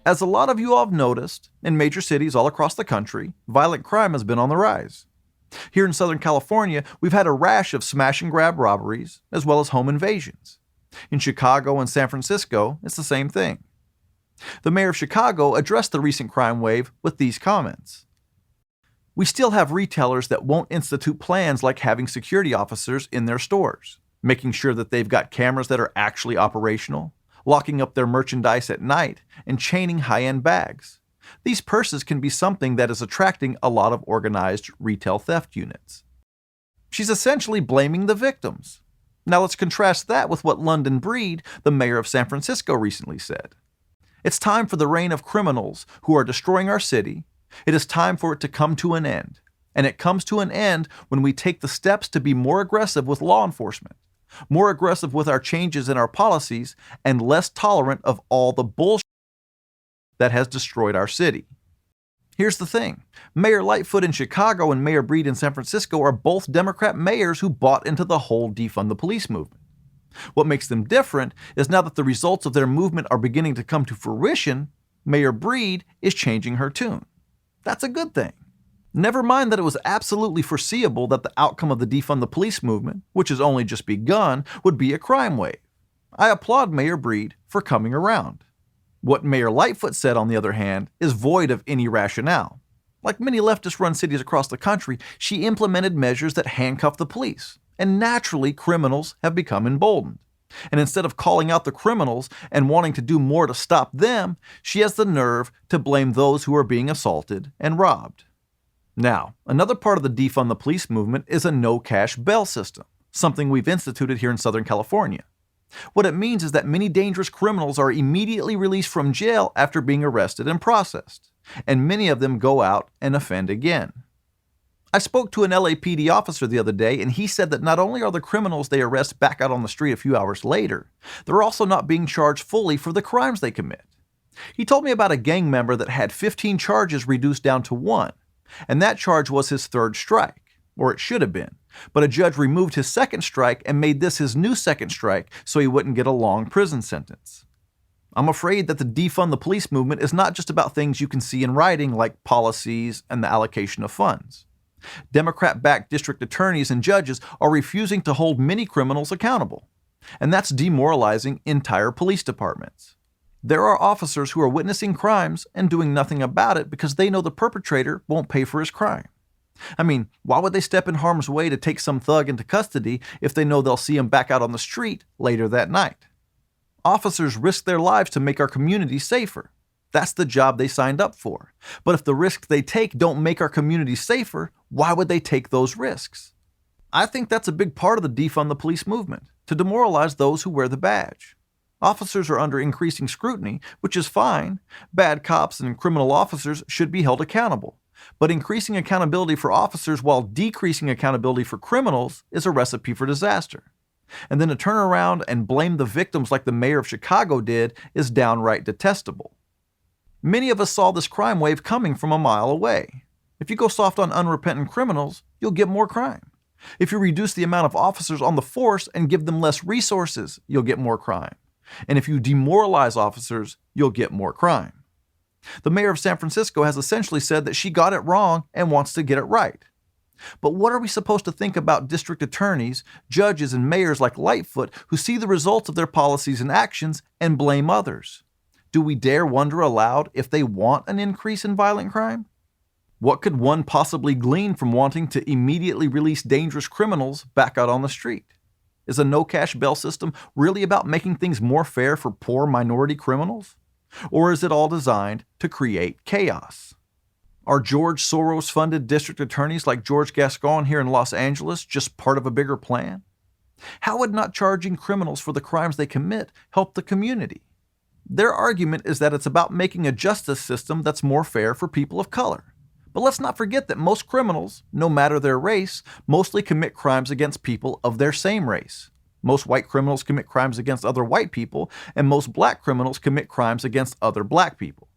As a lot of you all have noticed, in major cities all across the country, violent crime has been on the rise. Here in Southern California, we've had a rash of smash and grab robberies, as well as home invasions. In Chicago and San Francisco, it's the same thing. The mayor of Chicago addressed the recent crime wave with these comments. We still have retailers that won't institute plans like having security officers in their stores, making sure that they've got cameras that are actually operational, locking up their merchandise at night, and chaining high-end bags. These purses can be something that is attracting a lot of organized retail theft units. She's essentially blaming the victims. Now let's contrast that with what London Breed, the mayor of San Francisco, recently said. It's time for the reign of criminals who are destroying our city. It is time for it to come to an end. And it comes to an end when we take the steps to be more aggressive with law enforcement, more aggressive with our changes in our policies, and less tolerant of all the bullshit that has destroyed our city. Here's the thing. Mayor Lightfoot in Chicago and Mayor Breed in San Francisco are both Democrat mayors who bought into the whole defund the police movement. What makes them different is now that the results of their movement are beginning to come to fruition, Mayor Breed is changing her tune. That's a good thing. Never mind that it was absolutely foreseeable that the outcome of the defund the police movement, which has only just begun, would be a crime wave. I applaud Mayor Breed for coming around. What Mayor Lightfoot said, on the other hand, is void of any rationale. Like many leftist-run cities across the country, she implemented measures that handcuff the police, and naturally criminals have become emboldened. And instead of calling out the criminals and wanting to do more to stop them, she has the nerve to blame those who are being assaulted and robbed. Now, another part of the defund the police movement is a no-cash bail system, something we've instituted here in Southern California. What it means is that many dangerous criminals are immediately released from jail after being arrested and processed, and many of them go out and offend again. I spoke to an LAPD officer the other day, and he said that not only are the criminals they arrest back out on the street a few hours later, they're also not being charged fully for the crimes they commit. He told me about a gang member that had 15 charges reduced down to 1, and that charge was his third strike, or it should have been, but a judge removed his second strike and made this his new second strike so he wouldn't get a long prison sentence. I'm afraid that the defund the police movement is not just about things you can see in writing like policies and the allocation of funds. Democrat-backed district attorneys and judges are refusing to hold many criminals accountable, and that's demoralizing entire police departments. There are officers who are witnessing crimes and doing nothing about it because they know the perpetrator won't pay for his crime. I mean, why would they step in harm's way to take some thug into custody if they know they'll see him back out on the street later that night? Officers risk their lives to make our community safer. That's the job they signed up for. But if the risks they take don't make our community safer, why would they take those risks? I think that's a big part of the defund the police movement, to demoralize those who wear the badge. Officers are under increasing scrutiny, which is fine. Bad cops and criminal officers should be held accountable. But increasing accountability for officers while decreasing accountability for criminals is a recipe for disaster. And then to turn around and blame the victims like the mayor of Chicago did is downright detestable. Many of us saw this crime wave coming from a mile away. If you go soft on unrepentant criminals, you'll get more crime. If you reduce the amount of officers on the force and give them less resources, you'll get more crime. And if you demoralize officers, you'll get more crime. The mayor of San Francisco has essentially said that she got it wrong and wants to get it right. But what are we supposed to think about district attorneys, judges, and mayors like Lightfoot who see the results of their policies and actions and blame others? Do we dare wonder aloud if they want an increase in violent crime? What could one possibly glean from wanting to immediately release dangerous criminals back out on the street? Is a no-cash bail system really about making things more fair for poor minority criminals? Or is it all designed to create chaos? Are George Soros-funded district attorneys like George Gascon here in Los Angeles just part of a bigger plan? How would not charging criminals for the crimes they commit help the community? Their argument is that it's about making a justice system that's more fair for people of color. But let's not forget that most criminals, no matter their race, mostly commit crimes against people of their same race. Most white criminals commit crimes against other white people, and most black criminals commit crimes against other black people.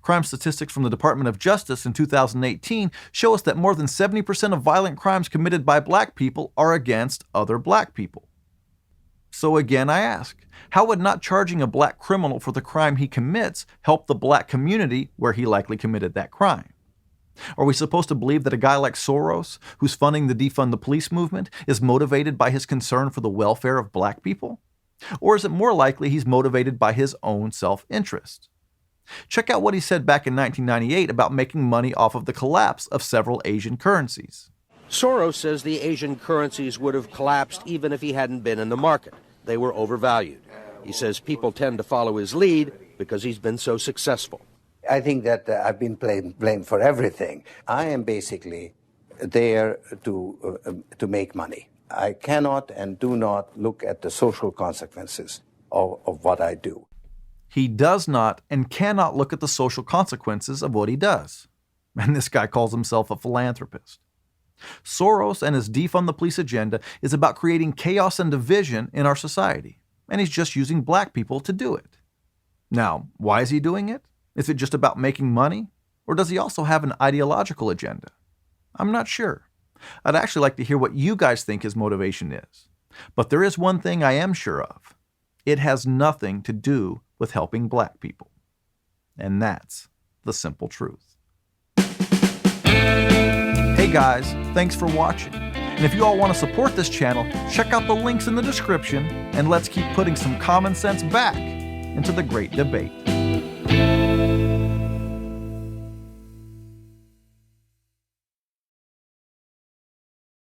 Crime statistics from the Department of Justice in 2018 show us that more than 70% of violent crimes committed by black people are against other black people. So again, I ask, how would not charging a black criminal for the crime he commits help the black community where he likely committed that crime? Are we supposed to believe that a guy like Soros, who's funding the defund the police movement, is motivated by his concern for the welfare of black people? Or is it more likely he's motivated by his own self-interest? Check out what he said back in 1998 about making money off of the collapse of several Asian currencies. Soros says the Asian currencies would have collapsed even if he hadn't been in the market. They were overvalued. He says people tend to follow his lead because he's been so successful. I think that I've been blamed for everything. I am basically there to make money. I cannot and do not look at the social consequences of what I do. He does not and cannot look at the social consequences of what he does. And this guy calls himself a philanthropist. Soros and his defund the police agenda is about creating chaos and division in our society, and he's just using black people to do it. Now, why is he doing it? Is it just about making money? Or does he also have an ideological agenda? I'm not sure. I'd actually like to hear what you guys think his motivation is. But there is one thing I am sure of. It has nothing to do with helping black people. And that's the simple truth. Hey guys, thanks for watching. And if you all want to support this channel, check out the links in the description, and let's keep putting some common sense back into the great debate.